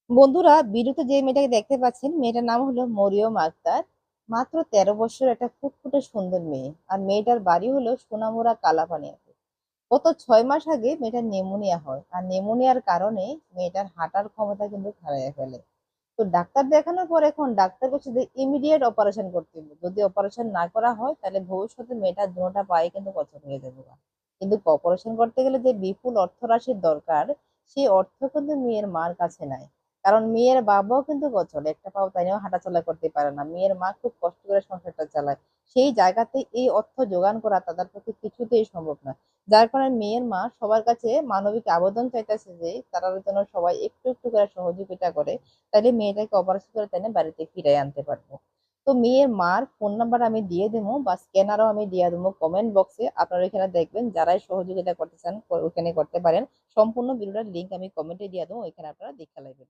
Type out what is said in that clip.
বন্ধুরা, ভিডিওতে যে মেয়েটাকে দেখতে পাচ্ছেন, মেয়েটার নাম হলো মরিয়ম আক্তার। মাত্র 13 বছর, একটা ফুটফুটে সুন্দর মেয়ে। আর মেয়েটার বাড়ি হলো সোনামুড়া কালাপানিয়াতে। গত 6 মাস আগে মেয়েটার নিউমোনিয়া হয়, আর নিউমোনিয়ার কারণে মেয়েটার হাঁটার ক্ষমতা কিন্তু হারিয়ে ফেলে। তো ডাক্তার দেখানোর পর এখন ডাক্তার বলছে যে ইমিডিয়েট অপারেশন করতে হবে। যদি অপারেশন না করা হয় তাহলে ভবিষ্যতে মেয়েটার দুটোটা পায়ে কিন্তু পচন হয়ে যাবে। কিন্তু অপারেশন করতে গেলে যে বিপুল অর্থ রাশির দরকার, সেই অর্থ কিন্তু মেয়ের মার কাছে নাই। কারণ মেয়ের বাবাও কিন্তু অচল, একটা পাও তাই নিয়েও হাঁটাচলা করতে পারে না। মেয়ের মা খুব কষ্ট করে সংসারটা চালায়। সেই জায়গাতে এই অর্থ জোগান করা তাদের পক্ষে কিছুতেই সম্ভব না। যার কারণে মেয়ের মা সবার কাছে মানবিক আবেদন চাইতেছে যে তারা যেন সবাই একটু একটু করে সহযোগিতা করে, তাহলে মেয়েটাকে অপারেশন করে তাই না বাড়িতে ফিরাই আনতে পারবো। তো মেয়ের মার ফোন নাম্বার আমি দিয়ে দেবো বা স্ক্যানারও আমি দিয়ে দেবো কমেন্ট বক্সে। আপনারা এখানে দেখবেন, যারাই সহযোগিতা করতে চান ওখানে করতে পারেন। সম্পূর্ণ ভিডিওটার লিঙ্ক আমি কমেন্টে দিয়ে দেবো, ওইখানে আপনারা দেখে নেবেন।